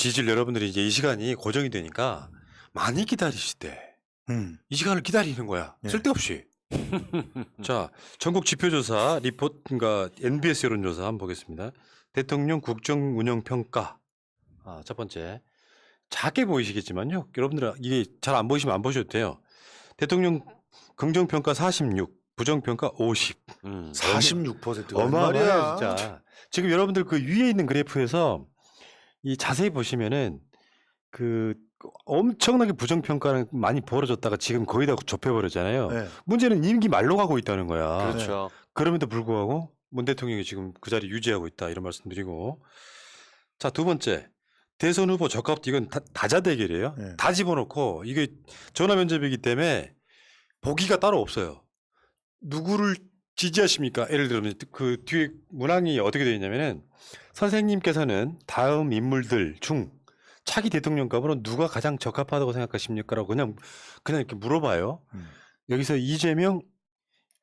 지지율 여러분들이 이제 이 시간이 고정이 되니까 많이 기다리실 때 이 시간을 기다리는 거야. 네. 쓸데없이. 자, 전국 지표조사 리포트, 그러니까 NBS 여론조사 한번 보겠습니다. 대통령 국정운영평가. 첫 번째. 작게 보이시겠지만요. 여러분들 이게 잘 안 보이시면 안 보셔도 돼요. 대통령 긍정평가 46, 부정평가 50. 46%가 어마어마해요, 진짜. 지금 여러분들 그 위에 있는 그래프에서 이 자세히 보시면은 그 엄청나게 부정평가는 많이 벌어졌다가 지금 거의 다 좁혀버렸잖아요. 네. 문제는 임기 말로 가고 있다는 거야. 그렇죠. 그럼에도 불구하고 문 대통령이 지금 그 자리 유지하고 있다 이런 말씀드리고. 자, 두 번째. 대선 후보 적합도 이건 다자 대결이에요. 네. 다 집어넣고 이게 전화 면접이기 때문에 보기가 따로 없어요. 누구를 지지하십니까? 예를 들면 그 뒤에 문항이 어떻게 되어 있냐면은 선생님께서는 다음 인물들 중 차기 대통령급으로 누가 가장 적합하다고 생각하십니까?라고 그냥 이렇게 물어봐요. 여기서 이재명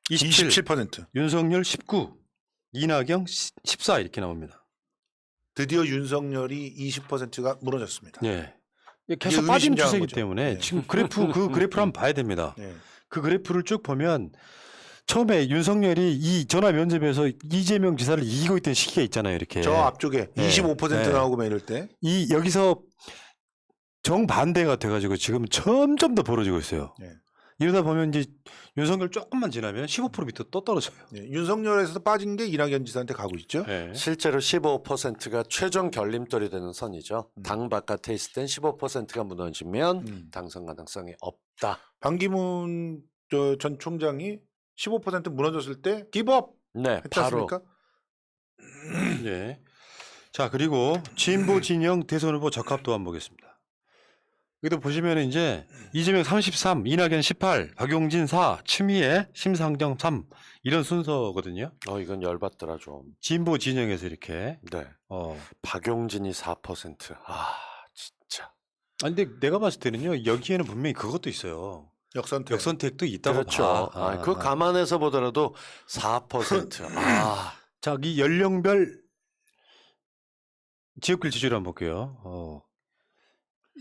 27, 27%. 윤석열 19, 이낙연 14 이렇게 나옵니다. 드디어 윤석열이 20%가 무너졌습니다. 예. 계속 빠지는 의미심장한 추세이기 거죠. 때문에 네. 지금 그 그래프를 한번 봐야 됩니다. 네. 그 그래프를 쭉 보면 처음에 윤석열이 이 전화 면접에서 이재명 지사를 이기고 있던 시기가 있잖아요. 이렇게. 저 앞쪽에 네. 25% 네. 나오고 막 이럴 때. 이 여기서 정반대가 돼가지고 지금 점점 더 벌어지고 있어요. 네. 이러다 보면 이제 윤석열 조금만 지나면 15% 밑으로 또 떨어져요. 네. 윤석열에서 빠진 게 이낙연 지사한테 가고 있죠. 네. 실제로 15%가 최종 결림돌이 되는 선이죠. 당 바깥에 있을 땐 15%가 무너지면 당선 가능성이 없다. 반기문 전 총장이 15% 무너졌을 때 기법 네, 했지 바로 않습니까? 네. 자, 그리고 진보 진영 대선 후보 적합도 한번 보겠습니다. 여기도 보시면 이제 이재명 33, 이낙연 18, 박용진 4, 추미애, 심상정 3 이런 순서거든요. 이건 열받더라 좀. 진보 진영에서 이렇게. 네. 박용진이 4%. 진짜. 아니 근데 내가 봤을 때는요. 여기에는 분명히 그것도 있어요. 역선택. 역선택도 있다고 그렇죠. 봐. 그거 감안해서 보더라도 4%. 자, 이 연령별 지역별 지지율 한번 볼게요.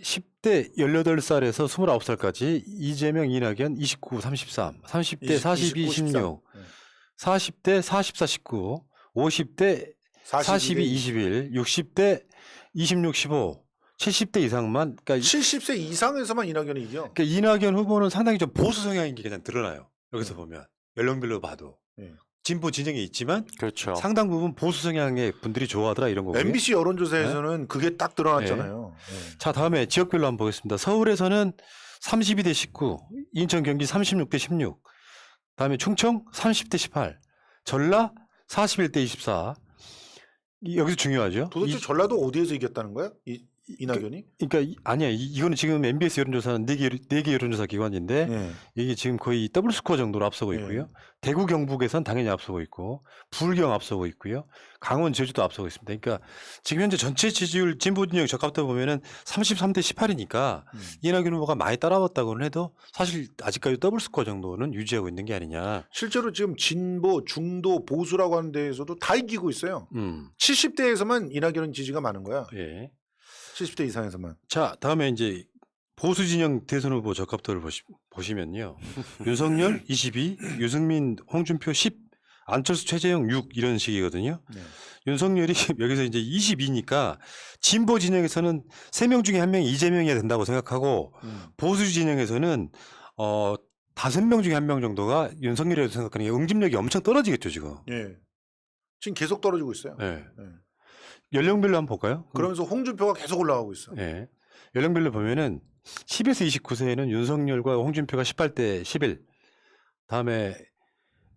10대 18살에서 29살까지 이재명, 이낙연 29, 33, 30대 42, 16, 40대 44, 19, 50대 42, 21, 60대 26, 15, 70대 이상만, 그러니까 70세 이상에서만 이낙연이 이겨. 그러니까 이낙연 후보는 상당히 좀 보수 성향인 게 그냥 드러나요. 여기서 보면 연령별로 봐도 진보 진영에 있지만 그렇죠. 상당 부분 보수 성향의 분들이 좋아하더라 이런 거고요. MBC 여론조사에서는 그게 딱 드러났잖아요. 네. 자, 다음에 지역별로 한번 보겠습니다. 서울에서는 32대 19, 인천 경기 36대 16, 다음에 충청 30대 18, 전라 41대 24. 여기서 중요하죠. 도대체 전라도 어디에서 이겼다는 거야? 이낙연이? 그러니까 아니야. 이거는 지금 MBS 여론조사는 4개 여론조사 기관인데 네. 이게 지금 거의 더블 스코어 정도로 앞서고 네. 있고요. 대구 경북에선 당연히 앞서고 있고 불경 앞서고 있고요. 강원 제주도 앞서고 있습니다. 그러니까 지금 현재 전체 지지율 진보 진영 적합도 보면은 33대 18이니까 이낙연 후보가 많이 따라왔다고는 해도 사실 아직까지 더블 스코어 정도는 유지하고 있는 게 아니냐. 실제로 지금 진보, 중도, 보수라고 하는 데에서도 다 이기고 있어요. 70대에서만 이낙연 지지가 많은 거야. 예. 70대 이상에서만. 자, 다음에 이제 보수 진영 대선 후보 적합도를 보시면요. 윤석열 22, 유승민, 홍준표 10, 안철수, 최재형 6 이런 식이거든요. 네. 윤석열이 여기서 이제 22니까 진보 진영에서는 3명 중에 1명이 이재명이어야 된다고 생각하고 보수 진영에서는 5명 중에 1명 정도가 윤석열이라고 생각하는 게 응집력이 엄청 떨어지겠죠, 지금. 예. 지금 계속 떨어지고 있어요. 네. 네. 연령별로 한번 볼까요? 그러면서 홍준표가 계속 올라가고 있어. 네. 연령별로 보면은 10에서 29세에는 윤석열과 홍준표가 18대 11. 다음에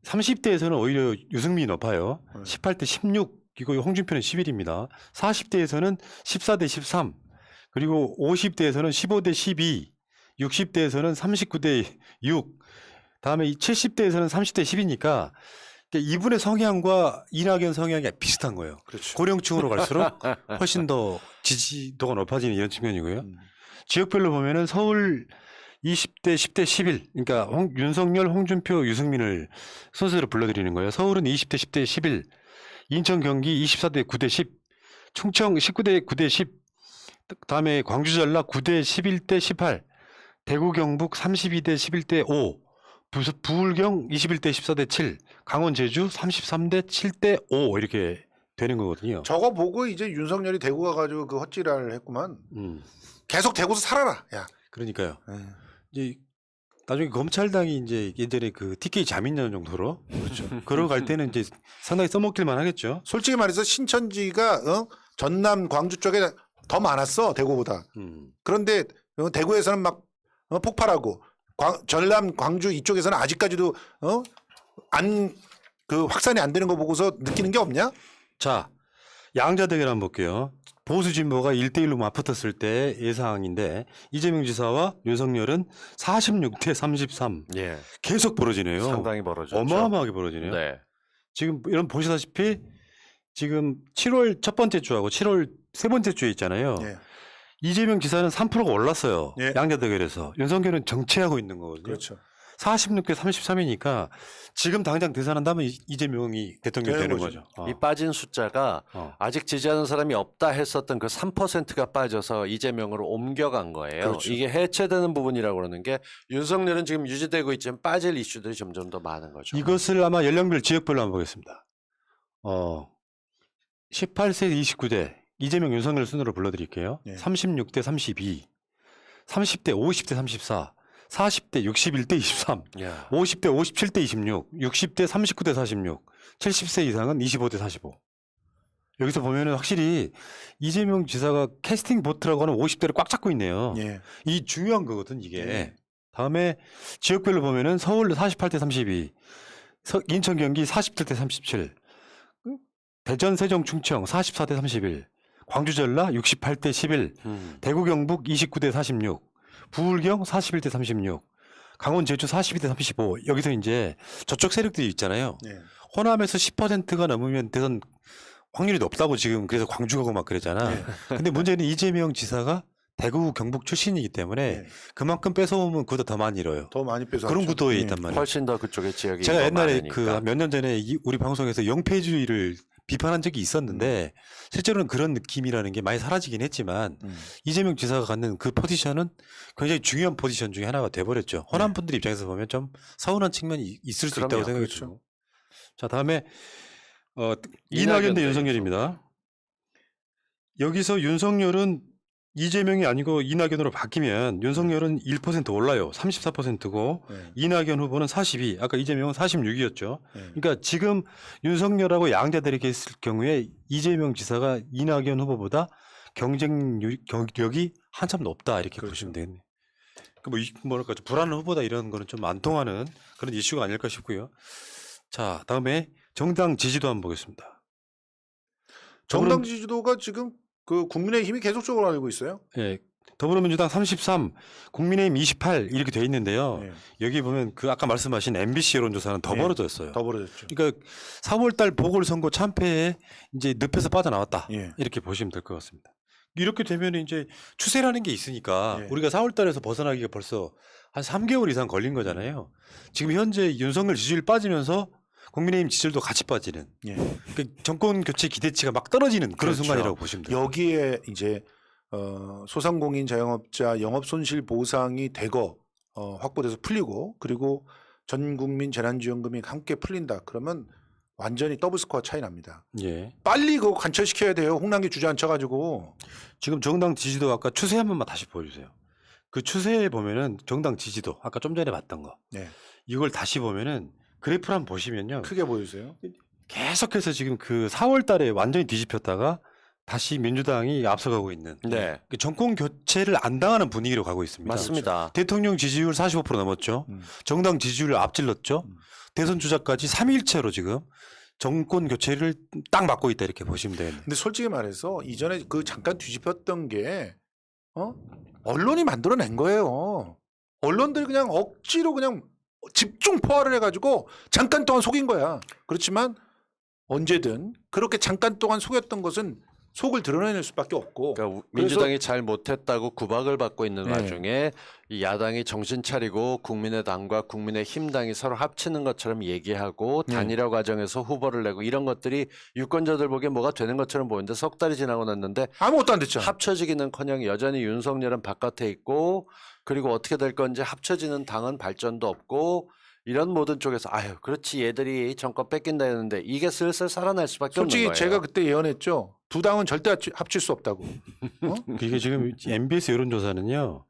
30대에서는 오히려 유승민이 높아요. 18대 16. 이거 홍준표는 11입니다. 40대에서는 14대 13. 그리고 50대에서는 15대 12. 60대에서는 39대 6. 다음에 70대에서는 30대 10이니까 이분의 성향과 이낙연 성향이 비슷한 거예요. 그렇죠. 고령층으로 갈수록 훨씬 더 지지도가 높아지는 이런 측면이고요. 지역별로 보면은 서울 20대, 10대, 11. 그러니까 윤석열, 홍준표, 유승민을 순서대로 불러드리는 거예요. 서울은 20대, 10대, 11. 인천, 경기 24대 9대 10. 충청 19대 9대 10. 그다음에 광주 전라 9대 11대 18, 대구 경북 32대 11대 5, 부울경 21대 14대 7, 강원 제주 33대 7대 5 이렇게 되는 거거든요. 저거 보고 이제 윤석열이 대구 가가지고 그 헛질을 했구만. 음. 계속 대구에서 살아라. 야. 그러니까요. 에이. 이제 나중에 검찰당이 이제 예전에 그 TK 자민련 정도로 그렇죠. 걸어갈 때는 이제 상당히 써먹길만 하겠죠. 솔직히 말해서 신천지가 전남 광주 쪽에 더 많았어 대구보다. 그런데 대구에서는 막 폭발하고 전남 광주 이쪽에서는 아직까지도 안 그 확산이 안 되는 거 보고서 느끼는 게 없냐? 자, 양자 대결 한번 볼게요. 보수 진보가 1대1로 맞붙었을 때 예상인데 이재명 지사와 윤석열은 46대 33 예. 계속 벌어지네요. 상당히 벌어졌죠. 어마어마하게 벌어지네요. 네. 지금 이런 보시다시피 지금 7월 첫 번째 주하고 7월 세 번째 주에 있잖아요. 예. 이재명 지사는 3%가 올랐어요. 예. 양자 대결에서. 윤석열은 정체하고 있는 거거든요. 그렇죠. 46대 33이니까 지금 당장 대선한다면 이재명이 대통령이 되는 거죠. 거죠. 이 빠진 숫자가 아직 지지하는 사람이 없다 했었던 그 3%가 빠져서 이재명으로 옮겨간 거예요. 그렇죠. 이게 해체되는 부분이라고 그러는 게 윤석열은 지금 유지되고 있지만 빠질 이슈들이 점점 더 많은 거죠. 이것을 아마 연령별 지역별로 한번 보겠습니다. 18세 29대 이재명 윤석열 순으로 불러드릴게요. 예. 36대 32, 30대 50대 34, 40대 61대 23, 야. 50대 57대 26, 60대 39대 46, 70세 이상은 25대 45. 여기서 보면은 확실히 이재명 지사가 캐스팅 보트라고 하는 50대를 꽉 잡고 있네요. 예. 이 중요한 거거든 이게. 예. 다음에 지역별로 보면은 서울 48대 32, 인천 경기 47대 37, 대전 세종 충청 44대 31, 광주 전라 68대 11, 대구 경북 29대 46, 부울경 41대 36, 강원 제주 42대 35. 여기서 이제 저쪽 세력들이 있잖아요. 예. 호남에서 10%가 넘으면 대선 확률이 높다고 지금 그래서 광주 가고 막 그랬잖아. 예. 근데 문제는 이재명 지사가 대구 경북 출신이기 때문에 예. 그만큼 뺏어오면 그보다 더 많이 잃어요. 더 많이 뺏어. 그런 구도에 있단 말이에요. 훨씬 더 그쪽에 지역이 제가 더 옛날에 많으니까. 그 몇 년 전에 우리 방송에서 영패주의를 비판한 적이 있었는데 실제로는 그런 느낌이라는 게 많이 사라지긴 했지만 이재명 지사가 갖는 그 포지션은 굉장히 중요한 포지션 중에 하나가 돼버렸죠. 호남 분들 입장에서 보면 좀 서운한 측면이 있을 수 그럼요. 있다고 생각이 그렇죠. 들고. 자, 다음에 이낙연 이낙연 대 대 윤석열입니다. 여기서 윤석열은 이재명이 아니고 이낙연으로 바뀌면 윤석열은 1% 올라요. 34%고 예. 이낙연 후보는 42. 아까 이재명은 46이었죠. 예. 그러니까 지금 윤석열하고 양자대립 했을 경우에 이재명 지사가 이낙연 후보보다 경쟁력이 한참 높다 이렇게 그렇죠. 보시면 되겠네요. 뭐랄까 불안한 후보다 이런 거는 좀 안 통하는 그런 이슈가 아닐까 싶고요. 자, 다음에 정당 지지도 한번 보겠습니다. 정당 지지도가 지금 그 국민의힘이 계속적으로 알고 있어요. 예, 더불어민주당 33, 국민의힘 28 이렇게 돼 있는데요. 예. 여기 보면 그 아까 말씀하신 MBC 여론조사는 더 예. 벌어졌어요. 더 벌어졌죠. 그러니까 3월달 보궐선거 참패에 이제 늪에서 빠져나왔다 예. 이렇게 보시면 될 것 같습니다. 이렇게 되면 이제 추세라는 게 있으니까 예. 우리가 4월달에서 벗어나기가 벌써 한 3개월 이상 걸린 거잖아요. 지금 현재 윤석열 지지율 빠지면서 국민의힘 지지율도 같이 빠지는 예. 그러니까 정권 교체 기대치가 막 떨어지는 그런 그렇죠. 순간이라고 보시면 돼요. 여기에 이제 소상공인 자영업자 영업 손실 보상이 대거 확보돼서 풀리고 그리고 전 국민 재난지원금이 함께 풀린다. 그러면 완전히 더블 스코어 차이 납니다. 예. 빨리 그거 관철시켜야 돼요. 홍남기 주저앉혀가지고. 지금 정당 지지도 아까 추세 한 번만 다시 보여주세요. 그 추세에 보면은 정당 지지도 아까 좀 전에 봤던 거 네. 이걸 다시 보면은 그래프를 한번 보시면요. 크게 보여주세요. 계속해서 지금 그 4월 달에 완전히 뒤집혔다가 다시 민주당이 앞서가고 있는 네. 그 정권 교체를 안 당하는 분위기로 가고 있습니다. 맞습니다. 대통령 지지율 45% 넘었죠. 정당 지지율을 앞질렀죠. 대선 주자까지 3일째로 지금 정권 교체를 딱 막고 있다 이렇게 보시면 되겠네요. 근데 솔직히 말해서 이전에 그 잠깐 뒤집혔던 게 언론이 만들어낸 거예요. 언론들이 그냥 억지로 그냥 집중 포화를 해가지고 잠깐 동안 속인 거야. 그렇지만 언제든 그렇게 잠깐 동안 속였던 것은 속을 드러내는 수밖에 없고. 그러니까 그래서- 민주당이 잘 못했다고 구박을 받고 있는 네. 와중에 이 야당이 정신 차리고 국민의당과 국민의힘당이 서로 합치는 것처럼 얘기하고 네. 단일화 과정에서 후보를 내고 이런 것들이 유권자들 보기엔 뭐가 되는 것처럼 보이는데 석 달이 지나고 났는데 아무것도 안 됐잖아. 합쳐지기는커녕 여전히 윤석열은 바깥에 있고 그리고 어떻게 될 건지 합쳐지는 당은 발전도 없고 이런 모든 쪽에서 아유 그렇지 얘들이 정권 뺏긴다 했는데 이게 슬슬 살아날 수밖에 없는 솔직히 거예요. 제가 그때 예언했죠. 두 당은 절대 합칠 수 없다고. 어? 이게 지금 MBS 여론조사는요.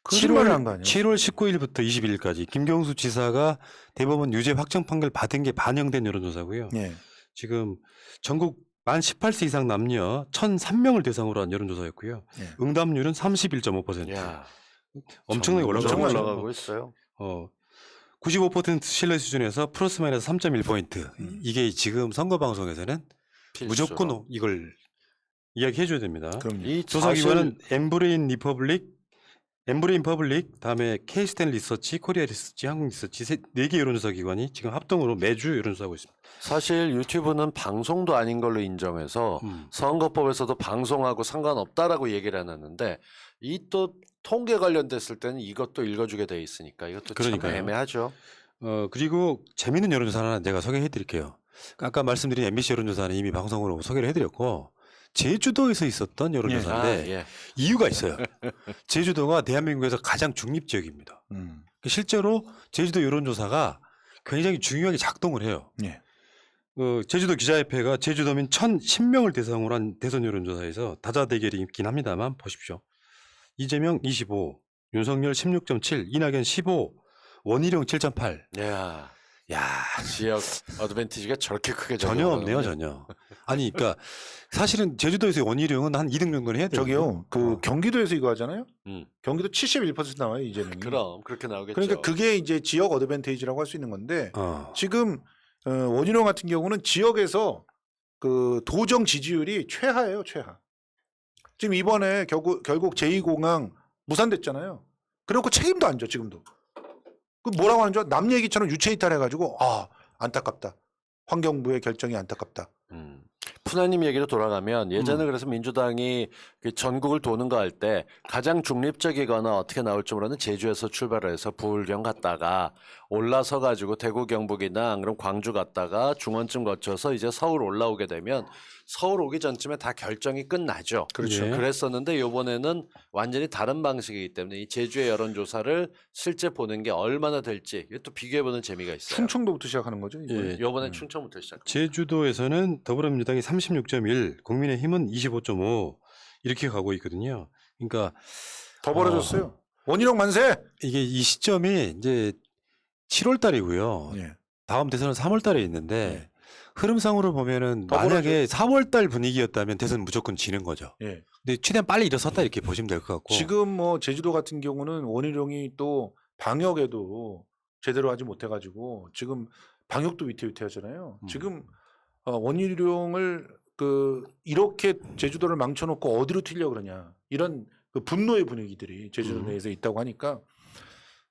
거짓말을 한 거 아니에요? 7월 19일부터 21일까지 김경수 지사가 대법원 유죄 확정 판결 받은 게 반영된 여론조사고요. 예. 지금 전국 만 18세 이상 남녀 1,003명을 대상으로 한 여론조사였고요. 예. 응답률은 31.5%. 야, 엄청나게 올라가고 엄청 있죠. 올라가고 있어요. 95% 신뢰 수준에서 플러스 마이너스 3.1포인트. 이게 지금 선거 방송에서는 필수로. 무조건 이걸 이야기해 줘야 됩니다. 그럼요. 이 조사기관은 엠브레인 퍼블릭, 다음에 케이스텐 리서치, 코리아 리서치, 한국 리서치 4개 여론조사 기관이 지금 합동으로 매주 여론조사하고 있습니다. 사실 유튜브는 방송도 아닌 걸로 인정해서 음. 선거법에서도 방송하고 상관없다라고 얘기를 해놨는데 이 또 통계 관련됐을 때는 이것도 읽어주게 돼 있으니까 이것도 참 그러니까요. 애매하죠. 그리고 재미있는 여론조사 하나 제가 소개해 드릴게요. 아까 말씀드린 MBC 여론조사는 이미 방송으로 소개를 해드렸고 제주도에서 있었던 여론조사인데 예. 이유가 있어요. 제주도가 대한민국에서 가장 중립 지역입니다. 실제로 제주도 여론조사가 굉장히 중요하게 작동을 해요. 예. 제주도 기자협회가 제주도민 1,010명을 대상으로 한 대선 여론조사에서 다자 대결이 있긴 합니다만 보십시오. 이재명 25, 윤석열 16.7, 이낙연 15, 원희룡 7.8. 야, 야, 지역 어드밴티지가 저렇게 크게 전혀 없네요, 작용하는군요. 전혀. 아니, 그러니까 사실은 제주도에서 원희룡은 한 2등 정도는 해야 돼요. 저기요. 그 경기도에서 이거 하잖아요. 음. 경기도 71% 나와요, 이재명이. 그럼 그렇게 나오겠죠. 그러니까 그게 이제 지역 어드밴테이지라고 할 수 있는 건데 지금 지금 원희룡 같은 경우는 지역에서 그 도정 지지율이 최하예요, 최하. 지금 이번에 결국 제2공항 무산됐잖아요. 그래놓고 책임도 안 져, 지금도. 그 뭐라고 하는 줄 알아? 남 얘기처럼 유체이탈해가지고 안타깝다. 환경부의 결정이 안타깝다. 푸나님 얘기로 돌아가면 예전에 그래서 민주당이 그 전국을 도는 거 할 때 가장 중립적이거나 어떻게 나올지 모르는 제주에서 출발을 해서 부울경 갔다가 올라서 가지고 대구 경북이나 안 그럼 광주 갔다가 중원쯤 거쳐서 이제 서울 올라오게 되면 서울 오기 전쯤에 다 결정이 끝나죠. 그렇죠. 예. 그랬었는데 이번에는 완전히 다른 방식이기 때문에 이 제주의 여론조사를 실제 보는 게 얼마나 될지 이것도 비교해보는 재미가 있어요. 충청도부터 시작하는 거죠. 이번에. 예. 이번엔 충청부터 시작. 제주도에서는 더불어민주당이 36.1, 국민의힘은 25.5 이렇게 가고 있거든요. 그러니까 더 벌어졌어요. 원희룡 만세! 이게 이 시점이 이제 7월 달이고요. 예. 다음 대선은 3월 달에 있는데 흐름상으로 보면은 더 만약에 4월 달 분위기였다면 대선 무조건 지는 거죠. 예. 근데 최대한 빨리 일어섰다 이렇게 보시면 될 것 같고. 지금 뭐 제주도 같은 경우는 원희룡이 또 방역에도 제대로 하지 못해가지고 지금 방역도 위태위태하잖아요. 지금 원희룡을 이렇게 제주도를 망쳐놓고 어디로 튀려 그러냐 이런 그 분노의 분위기들이 제주도 내에서 있다고 하니까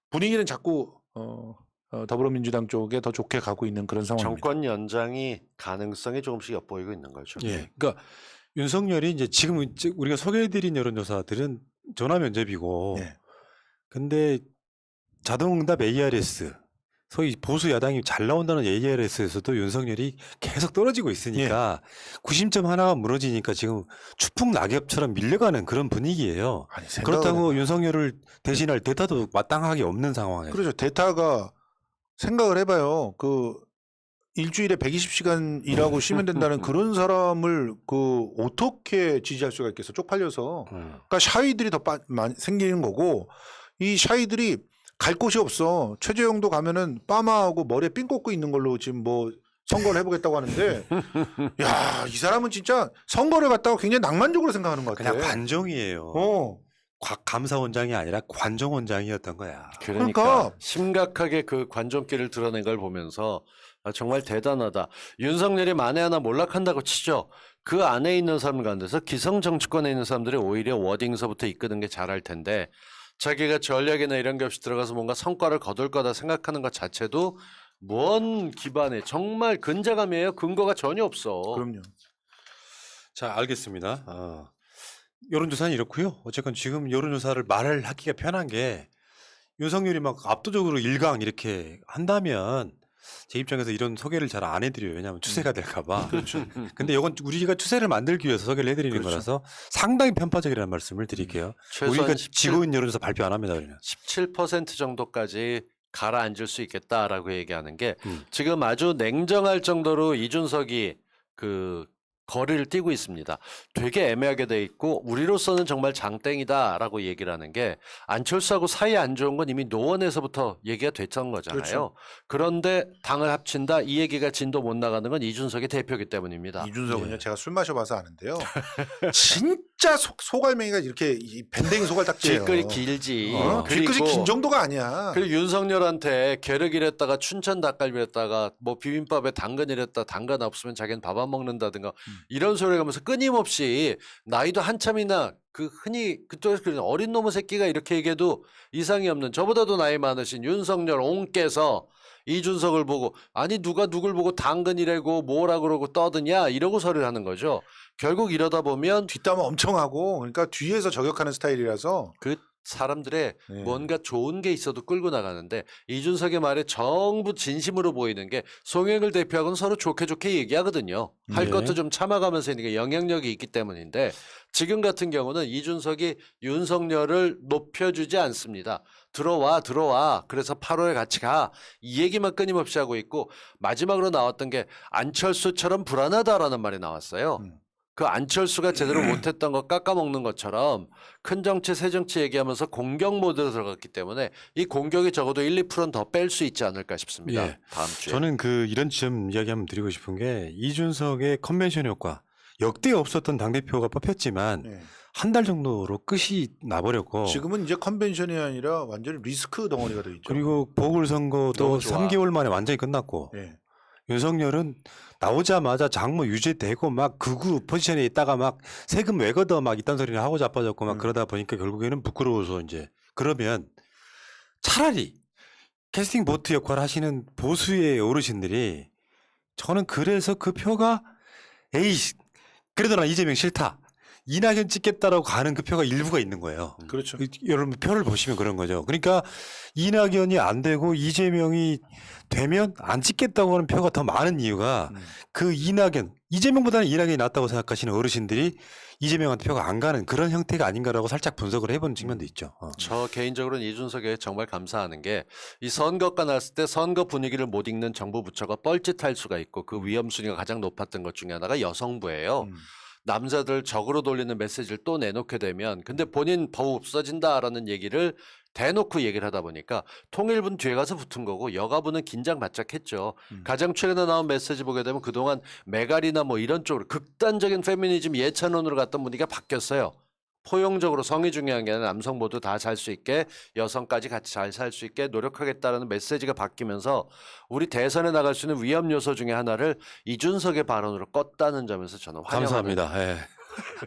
분위기는 자꾸 더불어민주당 쪽에 더 좋게 가고 있는 그런 상황입니다. 정권 연장이 가능성이 조금씩 엿보이고 있는 거죠. 예. 그러니까 윤석열이 이제 지금 우리가 소개해드린 여론조사들은 전화 면접이고, 예. 근데 자동응답 ARS, 소위 보수 야당이 잘 나온다는 ARS에서도 윤석열이 계속 떨어지고 있으니까 구심점 하나가 무너지니까 지금 추풍 낙엽처럼 밀려가는 그런 분위기예요. 아니, 생각을 그렇다고 윤석열을 대신할 대타도 마땅하게 없는 상황이에요. 그렇죠. 대타가 생각을 해봐요. 그 일주일에 120시간 일하고 쉬면 된다는 그런 사람을 어떻게 지지할 수가 있겠어? 쪽팔려서. 그러니까 샤이들이 더 많이 생기는 거고 이 샤이들이 갈 곳이 없어. 최재형도 가면은 빠마하고 머리에 핀 꽂고 있는 걸로 지금 뭐 선거를 해보겠다고 하는데 야, 이 사람은 진짜 선거를 갖다가 굉장히 낭만적으로 생각하는 것 같아. 그냥 관종이에요. 감사원장이 아니라 관종원장이었던 거야. 그러니까 심각하게 그 관종기를 드러낸 걸 보면서 정말 대단하다. 윤석열이 만에 하나 몰락한다고 치죠. 그 안에 있는 사람 가운데서 기성 정치권에 있는 사람들이 오히려 워딩서부터 이끄는 게 잘할 텐데 자기가 전략이나 이런 게 없이 들어가서 뭔가 성과를 거둘 거다 생각하는 것 자체도 뭔 기반에 정말 근자감이에요. 근거가 전혀 없어. 그럼요. 자, 알겠습니다. 여론조사는 이렇고요. 어쨌건 지금 여론조사를 말을 하기가 편한 게 윤석열이 막 압도적으로 1강 이렇게 한다면 제 입장에서 이런 소개를 잘 안 해드려요. 왜냐하면 추세가 될까봐. 그렇죠. 근데 이건 우리가 추세를 만들기 위해서 소개를 해드리는 그렇죠. 거라서 상당히 편파적이라는 말씀을 드릴게요. 최소한 우리가 17, 지구인 여론조사 발표 안 합니다. 그러면. 17% 정도까지 가라앉을 수 있겠다라고 얘기하는 게 음. 지금 아주 냉정할 정도로 이준석이 그 거리를 띄고 있습니다. 되게 애매하게 돼 있고 우리로서는 정말 장땡이다라고 얘기를 하는 게 안철수하고 사이 안 좋은 건 이미 노원에서부터 얘기가 됐던 거잖아요. 그렇죠. 그런데 당을 합친다 이 얘기가 진도 못 나가는 건 이준석의 대표이기 때문입니다. 이준석은요 예. 제가 술 마셔봐서 아는데요. 진짜 소갈맹이가 이렇게 이 밴댕이 소갈딱지예요. 뒷글이 길지. 뒷글이 긴 정도가 아니야. 그리고 윤석열한테 계륵이랬다가 춘천 닭갈비랬다가 뭐 비빔밥에 당근이랬다 당근 없으면 자기는 밥 안 먹는다든가 이런 소리를 하면서 끊임없이 나이도 한참이나 그 흔히 그쪽에서 그런 어린 놈의 새끼가 이렇게 얘기해도 이상이 없는 저보다도 나이 많으신 윤석열 옹께서 이준석을 보고 아니 누가 누굴 보고 당근이라고 뭐라 그러고 떠드냐 이러고 소리를 하는 거죠. 결국 이러다 보면 뒷담화 엄청 하고 그러니까 뒤에서 저격하는 스타일이라서 그 사람들의 네. 뭔가 좋은 게 있어도 끌고 나가는데 이준석의 말에 전부 진심으로 보이는 게 송영길 대표하고는 서로 좋게 좋게 얘기하거든요. 할 네. 것도 좀 참아가면서 이게 영향력이 있기 때문인데 지금 같은 경우는 이준석이 윤석열을 높여주지 않습니다. 들어와. 그래서 8월에 같이 가. 이 얘기만 끊임없이 하고 있고 마지막으로 나왔던 게 안철수처럼 불안하다라는 말이 나왔어요. 그 안철수가 제대로 못했던 거 깎아먹는 것처럼 큰 정치 새 정치 얘기하면서 공격 모드로 들어갔기 때문에 이 공격이 적어도 1, 2%는 더 뺄 수 있지 않을까 싶습니다. 예. 다음 주에. 저는 이런 지점 이야기 한번 드리고 싶은 게 이준석의 컨벤션 효과 역대 없었던 당대표가 뽑혔지만 네. 한 달 정도로 끝이 나버렸고 지금은 이제 컨벤션이 아니라 완전히 리스크 덩어리가 돼 있죠. 그리고 보궐선거도 너무 좋아. 3개월 만에 완전히 끝났고 네. 윤석열은 나오자마자 장모 유죄되고 막 극우 포지션에 있다가 막 세금 왜 걷어 막 이딴 소리를 하고 자빠졌고 막 그러다 보니까 결국에는 부끄러워서 이제 그러면 차라리 캐스팅 보트 역할을 하시는 보수의 어르신들이 저는 그래서 그 표가 에이 그래도 난 이재명 싫다 이낙연 찍겠다라고 가는 그 표가 일부가 있는 거예요. 그렇죠. 여러분 표를 보시면 그런 거죠. 그러니까 이낙연이 안 되고 이재명이 되면 안 찍겠다고 하는 표가 더 많은 이유가 그 이재명보다는 이낙연이 낫다고 생각하시는 어르신들이 이재명한테 표가 안 가는 그런 형태가 아닌가라고 살짝 분석을 해본 측면도 있죠. 저 개인적으로는 이준석에 정말 감사하는 게 이 선거가 났을 때 선거 분위기를 못 읽는 정부 부처가 뻘짓할 수가 있고 그 위험 순위가 가장 높았던 것 중에 하나가 여성부예요. 남자들 적으로 돌리는 메시지를 또 내놓게 되면 근데 본인 법 없어진다라는 얘기를 대놓고 얘기를 하다 보니까 통일부는 뒤에 가서 붙은 거고 여가부는 긴장 바짝 했죠. 가장 최근에 나온 메시지 보게 되면 그동안 메갈이나 뭐 이런 쪽으로 극단적인 페미니즘 예찬론으로 갔던 분위기가 바뀌었어요. 포용적으로 성이 중요한 게 아니라 남성 모두 다 살 수 있게 여성까지 같이 잘 살 수 있게 노력하겠다라는 메시지가 바뀌면서 우리 대선에 나갈 수 있는 위험 요소 중에 하나를 이준석의 발언으로 껐다는 점에서 저는 환영합니다. 감사합니다. 예.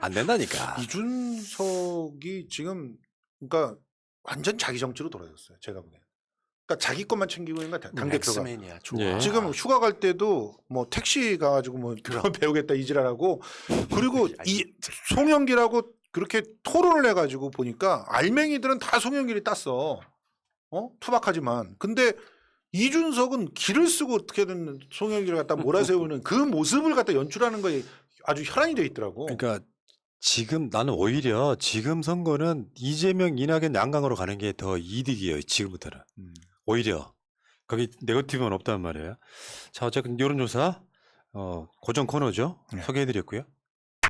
안 된다니까. 이준석이 지금 그러니까 완전 자기 정치로 돌아섰어요. 제가 보기엔. 그러니까 자기 것만 챙기고 있는 거야 당 대표가. 엑스맨이야. 좋아. 예. 지금 휴가 갈 때도 뭐 택시 가가지고 뭐 배우겠다 이지랄하고 그리고 이 송영길하고 그렇게 토론을 해가지고 보니까 알맹이들은 다 송영길이 땄어. 투박하지만. 근데 이준석은 길을 쓰고 어떻게든 송영길을 갖다 몰아세우는 그 모습을 갖다 연출하는 거에 아주 혈안이 돼 있더라고. 그러니까 지금 나는 오히려 지금 선거는 이재명, 이낙연 양강으로 가는 게 더 이득이에요. 지금부터는. 오히려. 거기 네거티브는 없단 말이에요. 자, 어쨌든 여론조사 고정 코너죠. 네. 소개해드렸고요.